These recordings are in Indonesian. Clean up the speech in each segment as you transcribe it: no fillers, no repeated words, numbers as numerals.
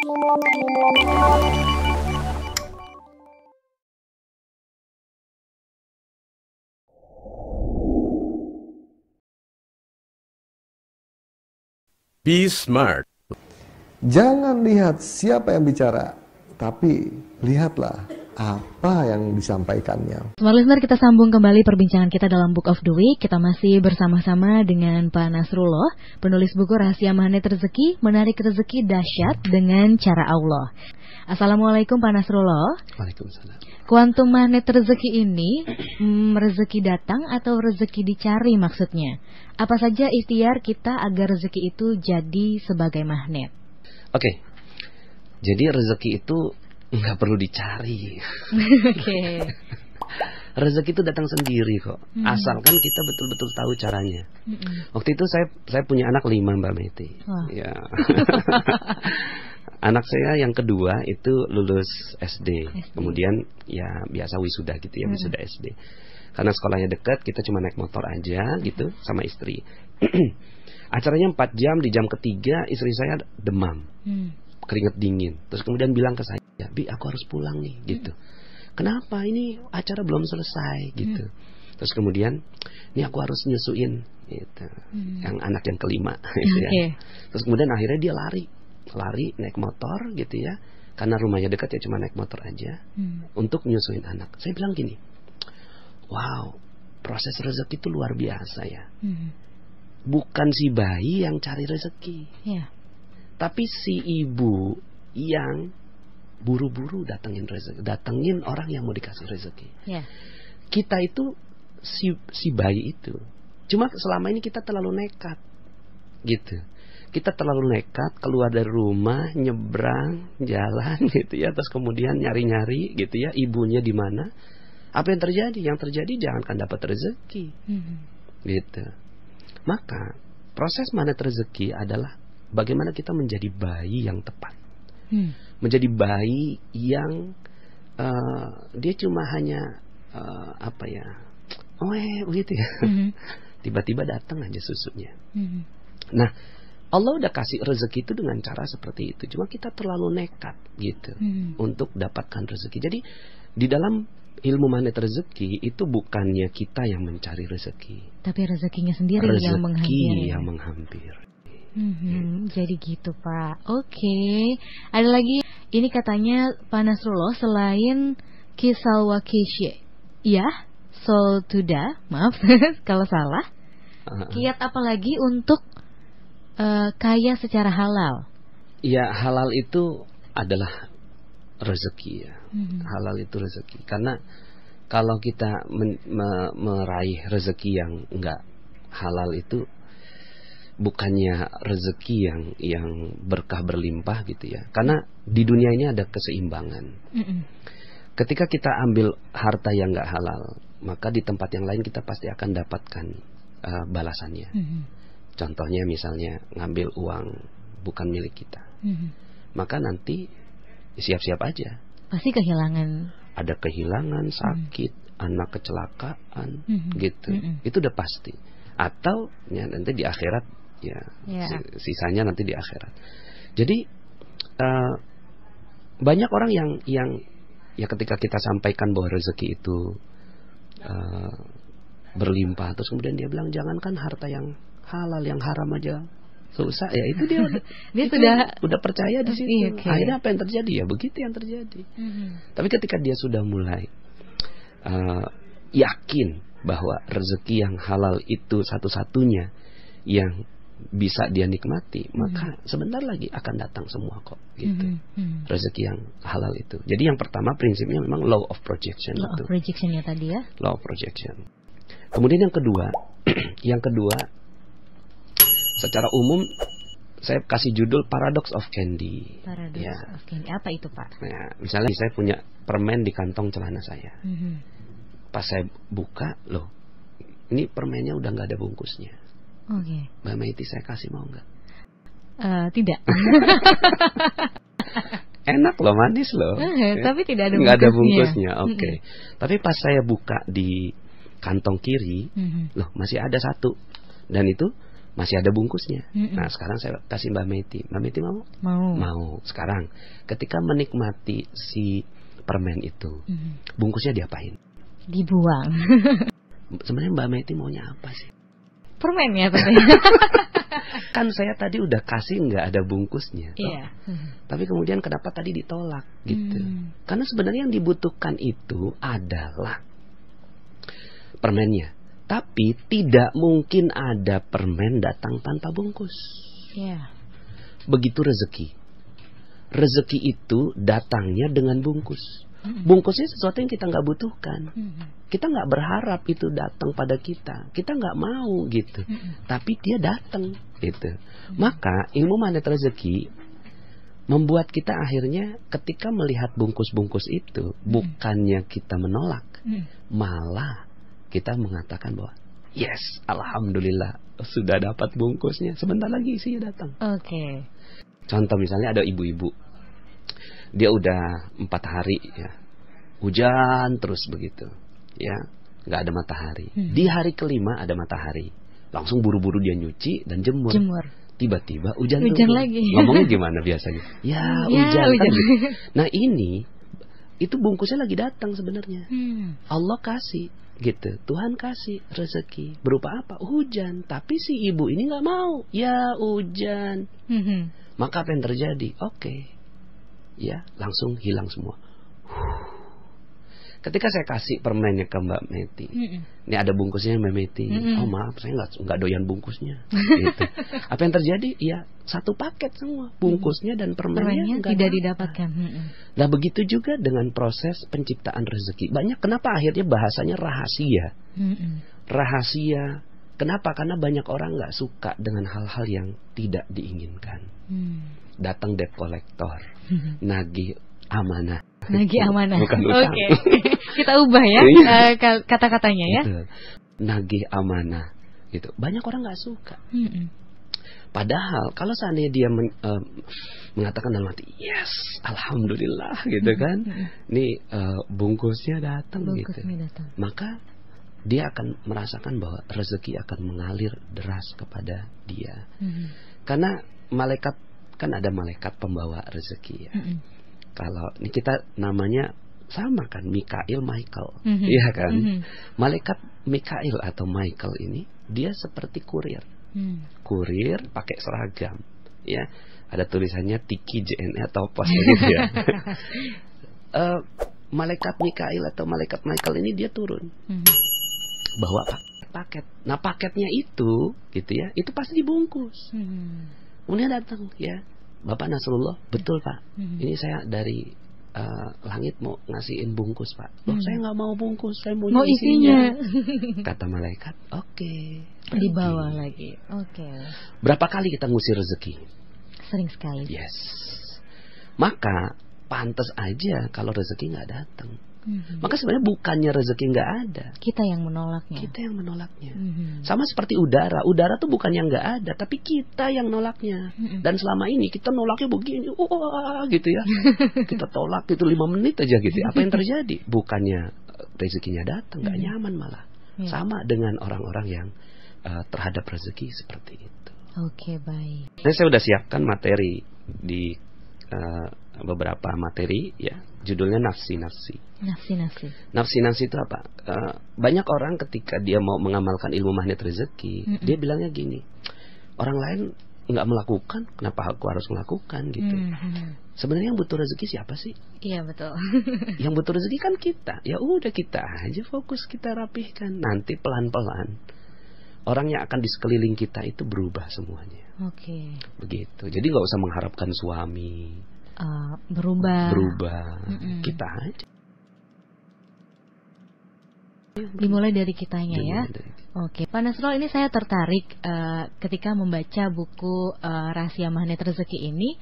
Be smart. Jangan lihat siapa yang bicara, tapi lihatlah apa yang disampaikannya. Smart listener, kita sambung kembali perbincangan kita dalam Book of the Week. Kita masih bersama-sama dengan Pak Nasrullah, penulis buku Rahasia Magnet Rezeki, Menarik Rezeki Dahsyat dengan Cara Allah. Assalamualaikum Pak Nasrullah. Waalaikumsalam. Kuantum magnet rezeki ini, rezeki datang atau rezeki dicari maksudnya? Apa saja ikhtiar kita agar rezeki itu jadi sebagai magnet? Oke. Jadi rezeki itu nggak perlu dicari. Oke. Rezeki itu datang sendiri kok. Asalkan kita betul-betul tahu caranya. Waktu itu saya punya anak 5, Mbak Meti. Ya. Anak saya yang kedua itu lulus SD. Kemudian ya biasa wisuda gitu ya, wisuda SD. Karena sekolahnya dekat, kita cuma naik motor aja gitu sama istri. Acaranya 4 jam, di jam ketiga istri saya demam. Keringat dingin. Terus kemudian bilang ke saya, "Bi, aku harus pulang nih," gitu. "Kenapa? Ini acara belum selesai," gitu. Terus kemudian, "Ini aku harus nyusuin," gitu. Yang anak yang kelima gitu ya. Terus kemudian akhirnya dia lari naik motor gitu ya. Karena rumahnya dekat ya, cuma naik motor aja untuk nyusuin anak. Saya bilang gini, wow, proses rezeki itu luar biasa ya. Bukan si bayi yang cari rezeki, tapi si ibu yang buru-buru datengin orang yang mau dikasih rezeki. Kita itu si bayi itu. Cuma selama ini kita terlalu nekat gitu. Kita terlalu nekat keluar dari rumah, nyebrang jalan gitu ya, terus kemudian nyari-nyari gitu ya, ibunya di mana. Apa yang terjadi? Yang terjadi jangankan dapat rezeki. Gitu. Maka proses magnet rezeki adalah bagaimana kita menjadi bayi yang tepat. Menjadi bayi yang dia cuma hanya begitu ya. Tiba-tiba datang aja susunya. Nah, Allah udah kasih rezeki itu dengan cara seperti itu. Cuma kita terlalu nekat gitu untuk dapatkan rezeki. Jadi di dalam ilmu magnet rezeki itu bukannya kita yang mencari rezeki, tapi rezekinya sendiri yang menghampiri. Jadi gitu Pak. Oke. Ada lagi, ini katanya Pak Nasrullah, selain kisal wakisye, ya, sol tuda, maaf kalau salah. Kiat apa lagi untuk kaya secara halal? Ya, halal itu adalah rezeki ya. Halal itu rezeki. Karena kalau kita meraih rezeki yang enggak halal itu bukannya rezeki yang berkah berlimpah gitu ya. Karena di dunia ini ada keseimbangan. Ketika kita ambil harta yang enggak halal, maka di tempat yang lain kita pasti akan dapatkan balasannya. Contohnya misalnya ngambil uang bukan milik kita, maka nanti siap-siap aja. Pasti kehilangan. Ada kehilangan, sakit, anak kecelakaan, gitu. Itu udah pasti. Atau ya, nanti di akhirat ya, sisanya nanti di akhirat. Jadi banyak orang yang ya ketika kita sampaikan bahwa rezeki itu berlimpah, terus kemudian dia bilang jangankan harta yang halal, yang haram aja susah, ya itu dia udah percaya di situ. Akhirnya apa yang terjadi? Ya begitu yang terjadi. Tapi ketika dia sudah mulai yakin bahwa rezeki yang halal itu satu-satunya yang bisa dia nikmati, maka sebentar lagi akan datang semua kok gitu. Rezeki yang halal itu. Jadi yang pertama prinsipnya memang law of projection. Law of projection ya tadi ya. Law of projection. Kemudian yang kedua secara umum saya kasih judul Paradox of Candy. Paradox of Candy. Apa itu Pak? Ya, misalnya saya punya permen di kantong celana saya. Pas saya buka, loh, ini permennya udah nggak ada bungkusnya. Mbak Maiti, saya kasih mau nggak? Tidak. Enak loh, manis loh. Tapi tidak ada nggak ada bungkusnya. Oke. Tapi pas saya buka di kantong kiri, loh masih ada satu. Dan itu masih ada bungkusnya. Nah sekarang saya kasih Mbak Meti. Mbak Meti mau? Mau. Sekarang ketika menikmati si permen itu, bungkusnya diapain? Dibuang. Sebenarnya Mbak Meti maunya apa sih? Permen ya tentunya. Kan saya tadi udah kasih nggak ada bungkusnya. Iya. Tapi kemudian kenapa tadi ditolak gitu? Karena sebenarnya yang dibutuhkan itu adalah permennya. Tapi tidak mungkin ada permen datang tanpa bungkus. Iya. Begitu rezeki. Rezeki itu datangnya dengan bungkus. Bungkusnya sesuatu yang kita nggak butuhkan. Kita nggak berharap itu datang pada kita. Kita nggak mau gitu. Tapi dia datang gitu. Maka ilmu magnet rezeki membuat kita akhirnya ketika melihat bungkus-bungkus itu, bukannya kita menolak, malah kita mengatakan bahwa yes, alhamdulillah sudah dapat bungkusnya. Sebentar lagi isinya datang. Oke. Contoh misalnya ada ibu-ibu, dia udah 4 hari ya, hujan terus begitu, ya, nggak ada matahari. Di hari kelima ada matahari, langsung buru-buru dia nyuci dan jemur. Tiba-tiba hujan lagi. Ngomongnya gimana biasanya? Ya hujan. Kan gitu. Nah ini, itu bungkusnya lagi datang sebenarnya. Allah kasih. Gitu, Tuhan kasih rezeki berupa apa? Hujan. Tapi si ibu ini nggak mau. Ya hujan. Maka apa yang terjadi? Oke. Ya langsung hilang semua. Ketika saya kasih permennya ke Mbak Meti, ini ada bungkusnya Mbak Meti. Oh maaf, saya nggak doyan bungkusnya. Gitu. Apa yang terjadi? Ya satu paket semua, bungkusnya dan permennya tidak didapatkan. Nah begitu juga dengan proses penciptaan rezeki. Banyak kenapa akhirnya bahasanya rahasia. Rahasia. Kenapa? Karena banyak orang nggak suka dengan hal-hal yang tidak diinginkan. Datang debt collector, nagih amanah. Nagih amanah. Bukan utang. Oke. Kita ubah ya kata-katanya ya. Gitu. Nagih amanah gitu. Banyak orang nggak suka. Padahal kalau seandainya dia mengatakan dalam hati, yes, alhamdulillah gitu kan. Ini bungkusnya datang gitu. Maka dia akan merasakan bahwa rezeki akan mengalir deras kepada dia. Karena malaikat, kan ada malaikat pembawa rezeki ya. Kalau ini kita namanya sama kan, Mikail, Michael, iya kan? Malaikat Mikail atau Michael ini dia seperti kurir, kurir pakai seragam, ya. Ada tulisannya Tiki JNE atau apa gitu ya. Malaikat Mikail atau malaikat Michael ini dia turun, bawa paket. Nah paketnya itu, gitu ya, itu pasti dibungkus. Kemudian datang ya, Bapak Nasrullah, betul Pak, ini saya dari langit mau ngasihin bungkus Pak. Loh saya nggak mau bungkus, saya mau isinya. Kata malaikat, oke. Dibawa lagi. Oke. Berapa kali kita ngusir rezeki? Sering sekali. Yes. Maka pantas aja kalau rezeki nggak datang. Maka sebenarnya bukannya rezeki nggak ada, kita yang menolaknya. Kita yang menolaknya. Sama seperti udara. Udara tuh bukan yang nggak ada, tapi kita yang nolaknya. Dan selama ini kita nolaknya begini, wah gitu ya. Kita tolak itu 5 menit aja gitu. Apa yang terjadi? Bukannya rezekinya datang, nggak nyaman malah. Sama dengan orang-orang yang terhadap rezeki seperti itu. Oke, baik. Nah, saya udah siapkan materi di beberapa materi ya, judulnya nafsi-nafsi. Nafsi-nafsi itu apa? Banyak orang ketika dia mau mengamalkan ilmu magnet rezeki, dia bilangnya gini, orang lain nggak melakukan, kenapa aku harus melakukan gitu. Sebenarnya yang butuh rezeki siapa sih? Iya betul. Yang butuh rezeki kan kita. Ya udah kita aja fokus, kita rapihkan. Nanti pelan-pelan orang yang akan di sekeliling kita itu berubah semuanya. Oke. Begitu. Jadi nggak usah mengharapkan suami berubah. Kita aja. Dimulai dari kitanya ya. Oke, Pak Nasrul, ini saya tertarik ketika membaca buku Rahasia Magnet Rezeki ini,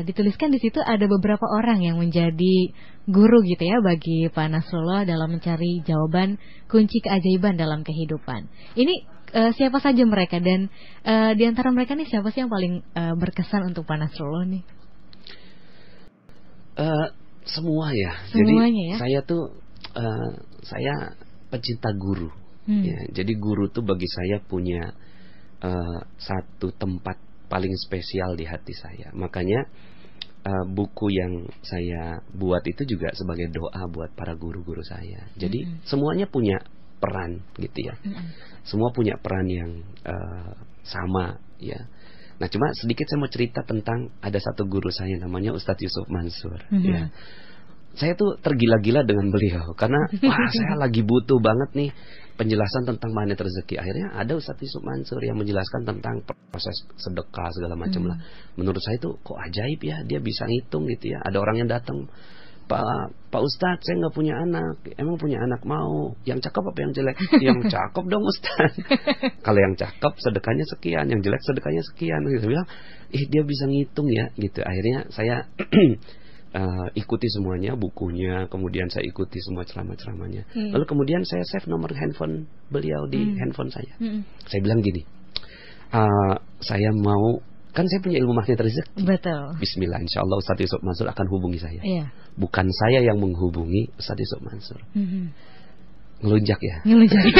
dituliskan di situ ada beberapa orang yang menjadi guru gitu ya bagi Pak Nasrullah dalam mencari jawaban kunci keajaiban dalam kehidupan. Ini siapa saja mereka, dan di antara mereka nih siapa sih yang paling berkesan untuk Pak Nasrullah nih? Semua ya. Semuanya. Jadi saya tuh saya pecinta guru. Ya, jadi guru tuh bagi saya punya satu tempat paling spesial di hati saya. Makanya buku yang saya buat itu juga sebagai doa buat para guru-guru saya. Jadi semuanya punya peran gitu ya. Semua punya peran yang sama ya. Nah cuma sedikit saya mau cerita tentang ada satu guru saya namanya Ustadz Yusuf Mansur ya. Saya tuh tergila-gila dengan beliau karena wah saya lagi butuh banget nih penjelasan tentang magnet rezeki. Akhirnya ada Ustadz Yusuf Mansur yang menjelaskan tentang proses sedekah segala macam lah. Menurut saya tuh kok ajaib ya, dia bisa ngitung gitu ya. Ada orang yang datang, Pak Ustadz saya nggak punya anak. Emang punya anak mau yang cakep apa yang jelek? Yang cakep dong Ustadz. Kalau yang cakep sedekahnya sekian, yang jelek sedekahnya sekian. Gitu bilang, dia bisa ngitung ya gitu. Akhirnya saya ikuti semuanya, bukunya, kemudian saya ikuti semua ceramah-ceramahnya. Lalu kemudian saya save nomor handphone beliau di handphone saya. Saya bilang gini, saya mau, kan saya punya ilmu magnet rezeki. Betul. Bismillah, insya Allah Ustadz Yusuf Mansur akan hubungi saya. Iya. Bukan saya yang menghubungi Ustadz Yusuf Mansur. Ngelunjak ya. Ngelunjak.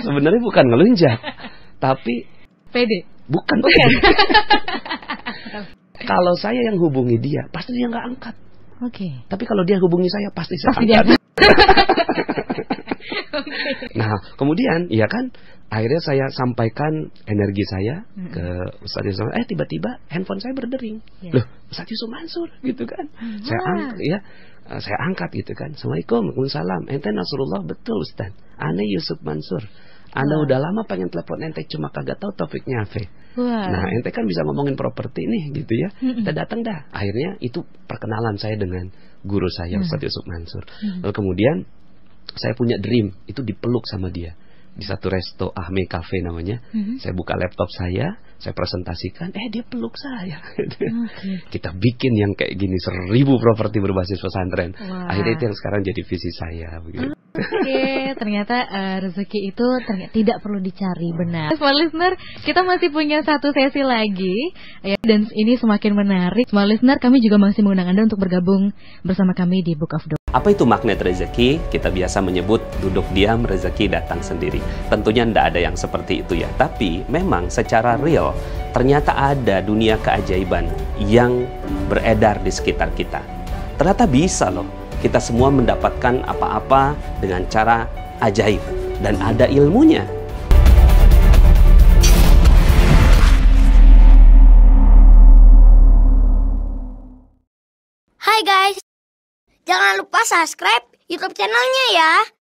Sebenarnya bukan ngelunjak, tapi pede. Bukan. Kalau saya yang hubungi dia, pasti dia nggak angkat. Oke. Tapi kalau dia hubungi saya, pasti saya angkat. Nah, kemudian, ya kan, akhirnya saya sampaikan energi saya ke Ustadz Yusuf. Tiba-tiba handphone saya berdering. Loh, Ustadz Yusuf Mansur, gitu kan? Saya angkat gitu kan. Assalamualaikum, waalaikumsalam. Ente Nasrullah, betul Ustadz. Ane Yusuf Mansur. Anda udah lama pengen telepon ente, cuma kagak tahu topiknya apa. Nah ente kan bisa ngomongin properti nih gitu ya. Kita datang dah. Akhirnya itu perkenalan saya dengan guru saya Ustadz Yusuf Mansur. Lalu kemudian saya punya dream, itu dipeluk sama dia di satu resto Ahme Cafe namanya. Saya buka laptop saya presentasikan, dia peluk saya. Kita bikin yang kayak gini 1000 properti berbasis pesantren. Akhirnya itu yang sekarang jadi visi saya begitu. Oke, ternyata rezeki itu tidak perlu dicari, benar. Smart listener, kita masih punya satu sesi lagi ya, dan ini semakin menarik. Smart listener, kami juga masih mengundang Anda untuk bergabung bersama kami di Book of Doa. Apa itu magnet rezeki? Kita biasa menyebut duduk diam rezeki datang sendiri. Tentunya tidak ada yang seperti itu ya. Tapi memang secara real ternyata ada dunia keajaiban yang beredar di sekitar kita. Ternyata bisa loh kita semua mendapatkan apa-apa dengan cara ajaib dan ada ilmunya. Hai guys, jangan lupa subscribe YouTube channelnya ya.